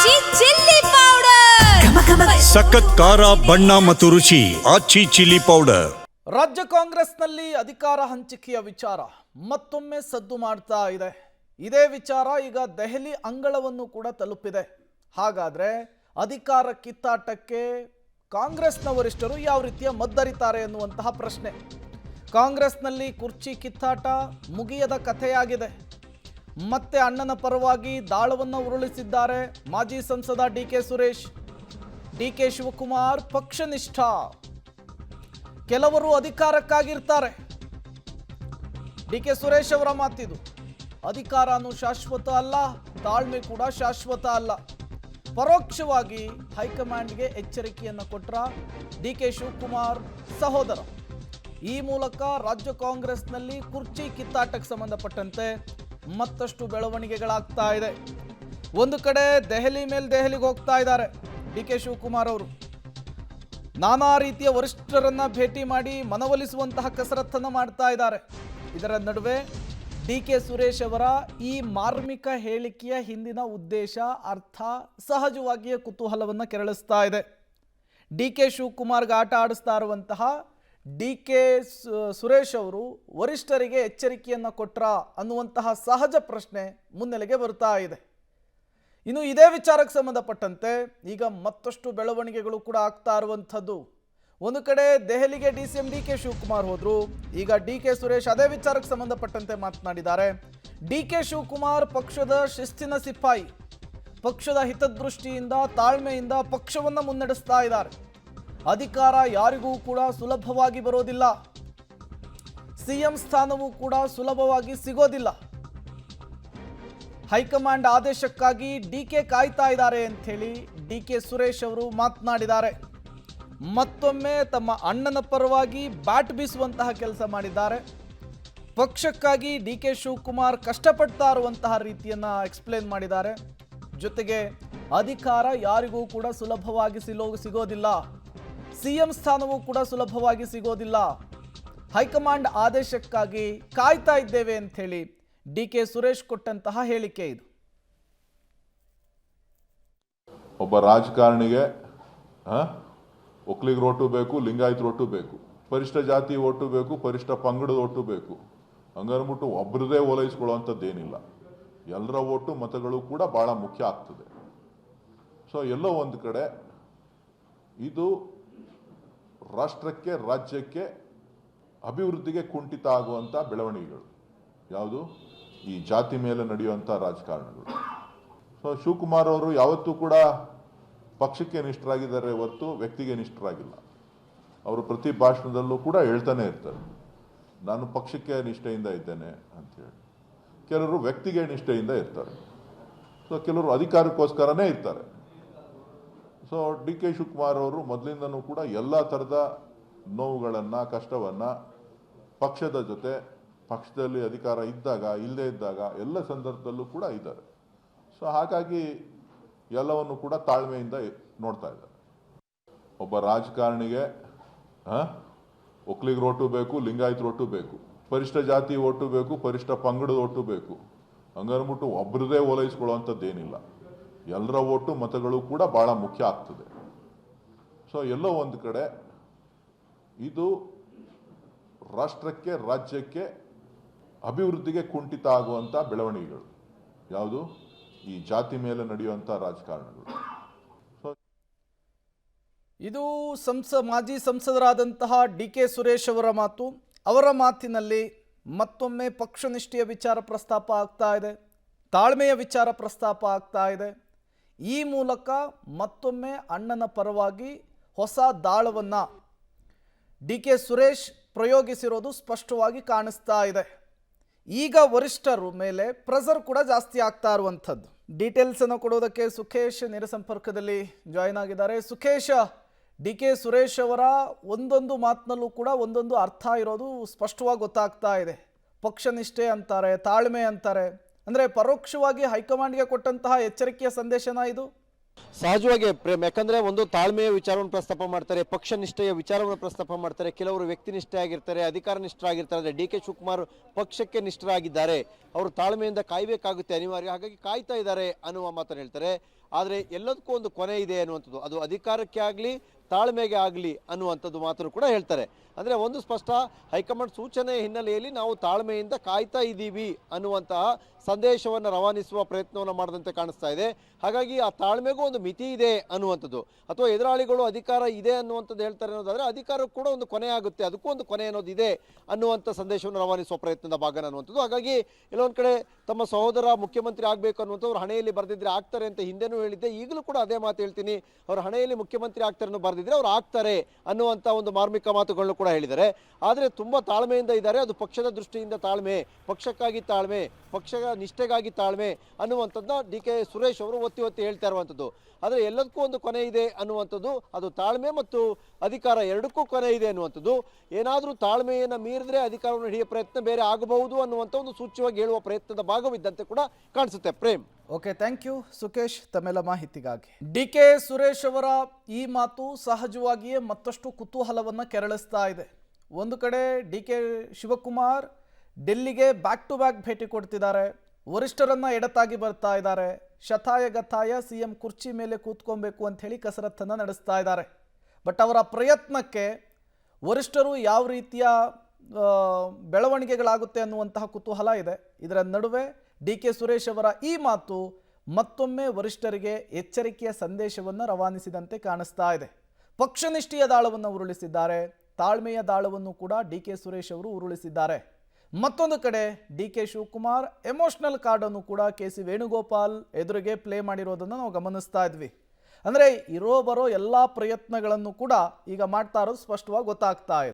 ಆಚಿ chilli powder ಸಖತ್ ಖಾರ ಬಣ್ಣ ಮತ್ತು ರುಚಿ ಆಚಿ ಚಿಲ್ಲಿ ಪೌಡರ್. ರಾಜ್ಯ ಕಾಂಗ್ರೆಸ್ನಲ್ಲಿ ಅಧಿಕಾರ ಹಂಚಿಕೆಯ ವಿಚಾರ ಮತ್ತೊಮ್ಮೆ ಸದ್ದು ಮಾಡ್ತಾ ಇದೆ. ಇದೇ ವಿಚಾರ ಈಗ ದೆಹಲಿ ಅಂಗಳವನ್ನು ಕೂಡ ತಲುಪಿದೆ. ಹಾಗಾದ್ರೆ ಅಧಿಕಾರ ಕಿತ್ತಾಟಕ್ಕೆ ಕಾಂಗ್ರೆಸ್ನ ವರಿಷ್ಠರು ಯಾವ ರೀತಿಯ ಮದ್ದರಿತಾರೆ ಎನ್ನುವಂತಹ ಪ್ರಶ್ನೆ. ಕಾಂಗ್ರೆಸ್ನಲ್ಲಿ ಕುರ್ಚಿ ಕಿತ್ತಾಟ ಮುಗಿಯದ ಕಥೆಯಾಗಿದೆ. ಮತ್ತೆ ಅಣ್ಣನ ಪರವಾಗಿ ದಾಳವನ್ನು ಉರುಳಿಸಿದ್ದಾರೆ ಮಾಜಿ ಸಂಸದ ಡಿಕೆ ಸುರೇಶ್. ಡಿಕೆ ಶಿವಕುಮಾರ್ ಪಕ್ಷನಿಷ್ಠ, ಕೆಲವರು ಅಧಿಕಾರಕ್ಕಾಗಿರ್ತಾರೆ. ಡಿಕೆ ಸುರೇಶ್ ಅವರ ಮಾತಿದು. ಅಧಿಕಾರನೂ ಶಾಶ್ವತ ಅಲ್ಲ, ತಾಳ್ಮೆ ಕೂಡ ಶಾಶ್ವತ ಅಲ್ಲ. ಪರೋಕ್ಷವಾಗಿ ಹೈಕಮಾಂಡ್ಗೆ ಎಚ್ಚರಿಕೆಯನ್ನು ಕೊಟ್ರ ಡಿಕೆ ಶಿವಕುಮಾರ್ ಸಹೋದರ. ಈ ಮೂಲಕ ರಾಜ್ಯ ಕಾಂಗ್ರೆಸ್ನಲ್ಲಿ ಕುರ್ಚಿ ಕಿತ್ತಾಟಕ್ಕೆ ಸಂಬಂಧಪಟ್ಟಂತೆ ಮತ್ತಷ್ಟು ಬೆಳವಣಿಗೆಗಳಾಗ್ತಾ ಇದೆ. ಒಂದು ಕಡೆ ದೆಹಲಿ ಮೇಲೆ ದೆಹಲಿಗೆ ಹೋಗ್ತಾ ಇದ್ದಾರೆ ಡಿಕೆ ಶಿವಕುಮಾರ್ ಅವರು. ನಾನಾ ರೀತಿಯ ವರಿಷ್ಠರನ್ನ ಭೇಟಿ ಮಾಡಿ ಮನವೊಲಿಸುವಂತಹ ಕಸರತ್ತನ್ನು ಮಾಡ್ತಾ ಇದ್ದಾರೆ. ಇದರ ನಡುವೆ ಡಿಕೆ ಸುರೇಶ್ ಅವರ ಈ ಮಾರ್ಮಿಕ ಹೇಳಿಕೆಯ ಹಿಂದಿನ ಉದ್ದೇಶ, ಅರ್ಥ ಸಹಜವಾಗಿಯೇ ಕುತೂಹಲವನ್ನು ಕೆರಳಿಸ್ತಾ ಇದೆ. ಡಿಕೆ ಶಿವಕುಮಾರ್ಗೆ ಆಟ ಆಡಿಸ್ತಾ ಇರುವಂತಹ ಡಿಕೆ ಸುರೇಶ್ ಅವರು ವರಿಷ್ಠರಿಗೆ ಎಚ್ಚರಿಕೆಯನ್ನು ಕೊಟ್ರ ಅನ್ನುವಂತಹ ಸಹಜ ಪ್ರಶ್ನೆ ಮುನ್ನೆಲೆಗೆ ಬರ್ತಾ ಇದೆ. ಇನ್ನು ಇದೇ ವಿಚಾರಕ್ಕೆ ಸಂಬಂಧಪಟ್ಟಂತೆ ಈಗ ಮತ್ತಷ್ಟು ಬೆಳವಣಿಗೆಗಳು ಕೂಡ ಆಗ್ತಾ ಇರುವಂಥದ್ದು. ಒಂದು ಕಡೆ ದೆಹಲಿಗೆ ಡಿಸಿಎಂ ಡಿಕೆ ಶಿವಕುಮಾರ್ ಹೋದ್ರು. ಈಗ ಡಿಕೆ ಸುರೇಶ್ ಅದೇ ವಿಚಾರಕ್ಕೆ ಸಂಬಂಧಪಟ್ಟಂತೆ ಮಾತನಾಡಿದ್ದಾರೆ. ಡಿಕೆ ಶಿವಕುಮಾರ್ ಪಕ್ಷದ ಶಿಸ್ತಿನ ಸಿಪಾಯಿ, ಪಕ್ಷದ ಹಿತದೃಷ್ಟಿಯಿಂದ ತಾಳ್ಮೆಯಿಂದ ಪಕ್ಷವನ್ನು ಮುನ್ನಡೆಸ್ತಾ ಇದ್ದಾರೆ. ಅಧಿಕಾರ ಯಾರಿಗೂ ಕೂಡ ಸುಲಭವಾಗಿ ಬರೋದಿಲ್ಲ, ಸಿಎಂ ಸ್ಥಾನವೂ ಕೂಡ ಸುಲಭವಾಗಿ ಸಿಗೋದಿಲ್ಲ. ಹೈಕಮಾಂಡ್ ಆದೇಶಕ್ಕಾಗಿ ಡಿಕೆ ಕಾಯ್ತಾ ಇದ್ದಾರೆ ಅಂತ ಹೇಳಿ ಡಿಕೆ ಸುರೇಶ್ ಅವರು ಮಾತನಾಡಿದ್ದಾರೆ. ಮತ್ತೊಮ್ಮೆ ತಮ್ಮ ಅಣ್ಣನ ಪರವಾಗಿ ಬ್ಯಾಟ್ ಬೀಸುವಂತಹ ಕೆಲಸ ಮಾಡಿದ್ದಾರೆ. ಪಕ್ಷಕ್ಕಾಗಿ ಡಿಕೆ ಶಿವಕುಮಾರ್ ಕಷ್ಟಪಡ್ತಾ ಇರುವಂತಹ ರೀತಿಯನ್ನ ಎಕ್ಸ್ಪ್ಲೇನ್ ಮಾಡಿದ್ದಾರೆ. ಜೊತೆಗೆ ಅಧಿಕಾರ ಯಾರಿಗೂ ಕೂಡ ಸುಲಭವಾಗಿ ಸಿಗೋದಿಲ್ಲ, ಸಿಎಂ ಸ್ಥಾನವೂ ಕೂಡ ಸುಲಭವಾಗಿ ಸಿಗೋದಿಲ್ಲ. ಹೈಕಮಾಂಡ್ ಆದೇಶಕ್ಕಾಗಿ ಕಾಯ್ತಾ ಇದ್ದೇವೆ ಅಂತ ಹೇಳಿ ಡಿಕೆ ಸುರೇಶ್ ಕೊಟ್ಟಂತಹ ಹೇಳಿಕೆ ಇದು. ಒಬ್ಬ ರಾಜಕಾರಣಿಗೆ ಒಕ್ಕಲಿಗರ ಓಟು ಬೇಕು, ಲಿಂಗಾಯತ ಓಟು ಬೇಕು, ಪರಿಷ್ಠ ಜಾತಿ ಓಟು ಬೇಕು, ಪರಿಷ್ಠ ಪಂಗಡದ ಓಟು ಬೇಕು. ಹಂಗನ್ಬಿಟ್ಟು ಒಬ್ಬರದೇ ಓಲೈಸ್ಕೊಳ್ಳುವಂಥದ್ದೇನಿಲ್ಲ. ಎಲ್ಲರ ಓಟು ಮತಗಳು ಕೂಡ ಬಹಳ ಮುಖ್ಯ ಆಗ್ತದೆ. ಸೊ ಎಲ್ಲೋ ಒಂದು ಕಡೆ ಇದು ರಾಷ್ಟ್ರಕ್ಕೆ, ರಾಜ್ಯಕ್ಕೆ, ಅಭಿವೃದ್ಧಿಗೆ ಕುಂಠಿತ ಆಗುವಂಥ ಬೆಳವಣಿಗೆಗಳು. ಯಾವುದು? ಈ ಜಾತಿ ಮೇಲೆ ನಡೆಯುವಂಥ ರಾಜಕಾರಣಗಳು. ಸೊ ಶಿವಕುಮಾರ್ ಅವರು ಯಾವತ್ತೂ ಕೂಡ ಪಕ್ಷಕ್ಕೆ ನಿಷ್ಠರಾಗಿದ್ದಾರೆ ಹೊರತು ವ್ಯಕ್ತಿಗೆ ನಿಷ್ಠರಾಗಿಲ್ಲ. ಅವರು ಪ್ರತಿ ಭಾಷಣದಲ್ಲೂ ಕೂಡ ಹೇಳ್ತಾನೆ ಇರ್ತಾರೆ, ನಾನು ಪಕ್ಷಕ್ಕೆ ನಿಷ್ಠೆಯಿಂದ ಇದ್ದೇನೆ ಅಂತೇಳಿ. ಕೆಲವರು ವ್ಯಕ್ತಿಗೆ ನಿಷ್ಠೆಯಿಂದ ಇರ್ತಾರೆ. ಸೊ ಕೆಲವರು ಅಧಿಕಾರಕ್ಕೋಸ್ಕರನೇ ಇರ್ತಾರೆ. ಸೊ ಡಿ ಕೆ ಶಿವಕುಮಾರ್ ಅವರು ಮೊದಲಿಂದನೂ ಕೂಡ ಎಲ್ಲ ಥರದ ನೋವುಗಳನ್ನು, ಕಷ್ಟವನ್ನು ಪಕ್ಷದ ಜೊತೆ, ಪಕ್ಷದಲ್ಲಿ ಅಧಿಕಾರ ಇದ್ದಾಗ, ಇಲ್ಲದೇ ಇದ್ದಾಗ ಎಲ್ಲ ಸಂದರ್ಭದಲ್ಲೂ ಕೂಡ ಇದ್ದಾರೆ. ಸೊ ಹಾಗಾಗಿ ಎಲ್ಲವನ್ನು ಕೂಡ ತಾಳ್ಮೆಯಿಂದ ನೋಡ್ತಾ ಇದ್ದಾರೆ. ಒಬ್ಬ ರಾಜಕಾರಣಿಗೆ ಒಕ್ಕಲಿಗರ ಓಟು ಬೇಕು, ಲಿಂಗಾಯತ ಓಟು ಬೇಕು, ಪರಿಷ್ಠ ಜಾತಿ ಓಟು ಬೇಕು, ಪರಿಷ್ಠ ಪಂಗಡದ ಓಟು ಬೇಕು. ಹಂಗನ್ಬಿಟ್ಟು ಒಬ್ಬರದೇ ಓಲೈಸ್ಕೊಳ್ಳುವಂಥದ್ದೇನಿಲ್ಲ. ಎಲ್ಲರ ಓಟು ಮತಗಳು ಕೂಡ ಬಹಳ ಮುಖ್ಯ ಆಗ್ತದೆ. ಸೊ ಎಲ್ಲೋ ಒಂದು ಕಡೆ ಇದು ರಾಷ್ಟ್ರಕ್ಕೆ, ರಾಜ್ಯಕ್ಕೆ, ಅಭಿವೃದ್ಧಿಗೆ ಕುಂಠಿತ ಆಗುವಂಥ ಬೆಳವಣಿಗೆಗಳು. ಯಾವುದು? ಈ ಜಾತಿ ಮೇಲೆ ನಡೆಯುವಂಥ ರಾಜಕಾರಣಗಳು. ಇದು ಮಾಜಿ ಸಂಸದರಾದಂತಹ ಡಿಕೆ ಸುರೇಶ್ ಅವರ ಮಾತು. ಅವರ ಮಾತಿನಲ್ಲಿ ಮತ್ತೊಮ್ಮೆ ಪಕ್ಷನಿಷ್ಠೆಯ ವಿಚಾರ ಪ್ರಸ್ತಾಪ ಆಗ್ತಾ ಇದೆ, ತಾಳ್ಮೆಯ ವಿಚಾರ ಪ್ರಸ್ತಾಪ ಆಗ್ತಾ ಇದೆ. ಈ ಮೂಲಕ ಮತ್ತೊಮ್ಮೆ ಅಣ್ಣನ ಪರವಾಗಿ ಹೊಸ ದಾಳವನ್ನು ಡಿಕೆ ಸುರೇಶ್ ಪ್ರಯೋಗಿಸಿರೋದು ಸ್ಪಷ್ಟವಾಗಿ ಕಾಣಿಸ್ತಾ ಇದೆ. ಈಗ ವರಿಷ್ಠರ ಮೇಲೆ ಪ್ರೆಸರ್ ಕೂಡ ಜಾಸ್ತಿ ಆಗ್ತಾ ಇರುವಂಥದ್ದು. ಡೀಟೇಲ್ಸ್ ಅನ್ನು ಕೊಡೋದಕ್ಕೆ ಸುಖೇಶ್ ನೇರ ಸಂಪರ್ಕದಲ್ಲಿ ಜಾಯಿನ್ ಆಗಿದ್ದಾರೆ. ಸುಖೇಶ್, ಡಿಕೆ ಸುರೇಶ್ ಅವರ ಒಂದೊಂದು ಮಾತಿನಲ್ಲೂ ಕೂಡ ಒಂದೊಂದು ಅರ್ಥ ಇರೋದು ಸ್ಪಷ್ಟವಾಗಿ ಗೊತ್ತಾಗ್ತಾ ಇದೆ. ಪಕ್ಷನಿಷ್ಠೆ ಅಂತಾರೆ, ತಾಳ್ಮೆ ಅಂತಾರೆ. ಅಂದರೆ ಪರೋಕ್ಷವಾಗಿ ಹೈಕಮಾಂಡ್ಗೆ ಕೊಟ್ಟಂತಹ ಎಚ್ಚರಿಕೆಯ ಸಂದೇಶನ ಇದು? ಸಹಜವಾಗಿ ಪ್ರೇಮ್, ಯಾಕಂದ್ರೆ ಒಂದು ತಾಳ್ಮೆಯ ವಿಚಾರವನ್ನು ಪ್ರಸ್ತಾಪ ಮಾಡ್ತಾರೆ, ಪಕ್ಷ ನಿಷ್ಠೆಯ ವಿಚಾರವನ್ನು ಪ್ರಸ್ತಾಪ ಮಾಡ್ತಾರೆ. ಕೆಲವರು ವ್ಯಕ್ತಿ ನಿಷ್ಠೆ ಆಗಿರ್ತಾರೆ, ಅಧಿಕಾರ ನಿಷ್ಠರಾಗಿರ್ತಾರೆ. ಡಿ ಕೆ ಶಿವಕುಮಾರ್ ಪಕ್ಷಕ್ಕೆ ನಿಷ್ಠರಾಗಿದ್ದಾರೆ, ಅವರು ತಾಳ್ಮೆಯಿಂದ ಕಾಯಬೇಕಾಗುತ್ತೆ ಅನಿವಾರ್ಯ, ಹಾಗಾಗಿ ಕಾಯ್ತಾ ಇದ್ದಾರೆ ಅನ್ನುವ ಮಾತನ್ನು ಹೇಳ್ತಾರೆ. ಆದರೆ ಎಲ್ಲದಕ್ಕೂ ಒಂದು ಕೊನೆ ಇದೆ ಅನ್ನುವಂಥದ್ದು, ಅದು ಅಧಿಕಾರಕ್ಕೆ ಆಗಲಿ ತಾಳ್ಮೆಗೆ ಆಗಲಿ ಅನ್ನುವಂಥದ್ದು ಮಾತ್ರ ಕೂಡ ಹೇಳ್ತಾರೆ. ಅಂದರೆ ಒಂದು ಸ್ಪಷ್ಟ, ಹೈಕಮಾಂಡ್ ಸೂಚನೆ ಹಿನ್ನೆಲೆಯಲ್ಲಿ ನಾವು ತಾಳ್ಮೆಯಿಂದ ಕಾಯ್ತಾ ಇದ್ದೀವಿ ಅನ್ನುವಂತಹ ಸಂದೇಶವನ್ನು ರವಾನಿಸುವ ಪ್ರಯತ್ನವನ್ನು ಮಾಡದಂತೆ ಕಾಣಿಸ್ತಾ ಇದೆ. ಹಾಗಾಗಿ ಆ ತಾಳ್ಮೆಗೂ ಒಂದು ಮಿತಿ ಇದೆ ಅನ್ನುವಂಥದ್ದು, ಅಥವಾ ಎದುರಾಳಿಗಳು ಅಧಿಕಾರ ಇದೆ ಅನ್ನುವಂಥದ್ದು ಹೇಳ್ತಾರೆ ಅನ್ನೋದಾದರೆ ಅಧಿಕಾರಕ್ಕೂ ಕೂಡ ಒಂದು ಕೊನೆ ಆಗುತ್ತೆ, ಅದಕ್ಕೂ ಒಂದು ಕೊನೆ ಅನ್ನೋದು ಇದೆ ಅನ್ನುವಂಥ ಸಂದೇಶವನ್ನು ರವಾನಿಸುವ ಪ್ರಯತ್ನದ ಭಾಗ ಅನ್ನುವಂಥದ್ದು. ಹಾಗಾಗಿ ಎಲ್ಲೊಂದು ಕಡೆ ತಮ್ಮ ಸಹೋದರ ಮುಖ್ಯಮಂತ್ರಿ ಆಗಬೇಕು ಅನ್ನುವಂಥವ್ರು ಹಣೆಯಲ್ಲಿ ಬರೆದಿದ್ರೆ ಆಗ್ತಾರೆ ಅಂತ ಹಿಂದೆನೂ ಹೇಳಿದ್ದೆ, ಈಗಲೂ ಕೂಡ ಅದೇ ಮಾತು ಹೇಳ್ತೀನಿ. ಅವ್ರ ಹಣೆಯಲ್ಲಿ ಮುಖ್ಯಮಂತ್ರಿ ಆಗ್ತಾರೆ ಅನ್ನೋ ಬರೆದಿದ್ರೆ ಅವ್ರು ಆಗ್ತಾರೆ ಅನ್ನುವಂಥ ಒಂದು ಮಾರ್ಮಿಕ ಮಾತುಗಳನ್ನು ಕೂಡ ಹೇಳಿದ್ದಾರೆ. ಆದರೆ ತುಂಬ ತಾಳ್ಮೆಯಿಂದ ಇದ್ದಾರೆ, ಅದು ಪಕ್ಷದ ದೃಷ್ಟಿಯಿಂದ ತಾಳ್ಮೆ, ಪಕ್ಷಕ್ಕಾಗಿ ತಾಳ್ಮೆ, ಪಕ್ಷದ ನಿಷ್ಠೆಗಾಗಿ ತಾಳ್ಮೆ ಅನ್ನುವಂಥದ್ದನ್ನ ಡಿ ಕೆ ಸುರೇಶ್ ಅವರು ಒತ್ತಿ ಒತ್ತಿ ಹೇಳ್ತಾ ಇರುವಂಥದ್ದು. ಆದರೆ ಎಲ್ಲದಕ್ಕೂ ಒಂದು ಕೊನೆ ಇದೆ ಅನ್ನುವಂಥದ್ದು, ಅದು ತಾಳ್ಮೆ ಮತ್ತು ಅಧಿಕಾರ ಎರಡಕ್ಕೂ ಕೊನೆ ಇದೆ ಅನ್ನುವಂಥದ್ದು. ಏನಾದರೂ ತಾಳ್ಮೆಯನ್ನು ಮೀರಿದ್ರೆ ಅಧಿಕಾರವನ್ನು ಹಿಡಿಯೋ ಪ್ರಯತ್ನ ಬೇರೆ ಆಗಬಹುದು ಅನ್ನುವಂಥ ಒಂದು ಸೂಚ್ಯವಾಗಿ ಹೇಳುವ ಪ್ರಯತ್ನದ ಭಾಗವಿದ್ದಂತೆ ಕೂಡ ಕಾಣಿಸುತ್ತೆ. Prem. Okay, thank you Sukesh ತಮ್ಮೆಲ್ಲ ಮಾಹಿತಿಗಾಗಿ. ಡಿ ಕೆ ಸುರೇಶ್ ಅವರ ಈ ಮಾತು ಸಹಜವಾಗಿಯೇ ಮತ್ತಷ್ಟು ಕುತೂಹಲವನ್ನು ಕೆರಳಿಸ್ತಾ ಇದೆ. ಒಂದು ಕಡೆ ಡಿ ಕೆ ಶಿವಕುಮಾರ್ ಡೆಲ್ಲಿಗೆ ಬ್ಯಾಕ್ ಟು ಬ್ಯಾಕ್ ಭೇಟಿ ಕೊಡ್ತಿದ್ದಾರೆ, ವರಿಷ್ಠರನ್ನ ಎಡತಾಗಿ ಬರ್ತಾ ಇದ್ದಾರೆ, ಶತಾಯ ಗತಾಯ CM ಕುರ್ಚಿ ಮೇಲೆ ಕೂತ್ಕೊಬೇಕು ಅಂತ ಹೇಳಿ ಕಸರತ್ತನ್ನು ನಡೆಸ್ತಾ ಇದ್ದಾರೆ. ಬಟ್ ಅವರ ಪ್ರಯತ್ನಕ್ಕೆ ವರಿಷ್ಠರು ಯಾವ ರೀತಿಯ ಬೆಳವಣಿಗೆಗಳಾಗುತ್ತೆ ಅನ್ನುವಂತಹ ಕುತೂಹಲ ಇದೆ. ಇದರ ನಡುವೆ ಡಿ ಕೆ ಸುರೇಶ್ ಅವರ ಈ ಮಾತು ಮತ್ತೊಮ್ಮೆ ವರಿಷ್ಠರಿಗೆ ಎಚ್ಚರಿಕೆಯ ಸಂದೇಶವನ್ನು ರವಾನಿಸಿದಂತೆ ಕಾಣಿಸ್ತಾ ಇದೆ. ಪಕ್ಷನಿಷ್ಠೆಯ ದಾಳವನ್ನು ಉರುಳಿಸಿದ್ದಾರೆ, ತಾಳ್ಮೆಯ ದಾಳವನ್ನು ಕೂಡ ಡಿ ಕೆ ಸುರೇಶ್ ಅವರು ಉರುಳಿಸಿದ್ದಾರೆ. ಮತ್ತೊಂದು ಕಡೆ ಡಿ ಕೆ ಶಿವಕುಮಾರ್ ಎಮೋಷನಲ್ ಕಾರ್ಡನ್ನು ಕೂಡ KC ವೇಣುಗೋಪಾಲ್ ಎದುರಿಗೆ ಪ್ಲೇ ಮಾಡಿರೋದನ್ನು ನಾವು ಗಮನಿಸ್ತಾ ಇದ್ವಿ. ಅಂದರೆ ಇರೋ ಬರೋ ಎಲ್ಲ ಪ್ರಯತ್ನಗಳನ್ನು ಕೂಡ ಈಗ ಮಾಡ್ತಾ ಇರೋದು ಸ್ಪಷ್ಟವಾಗಿ ಗೊತ್ತಾಗ್ತಾ ಇದೆ.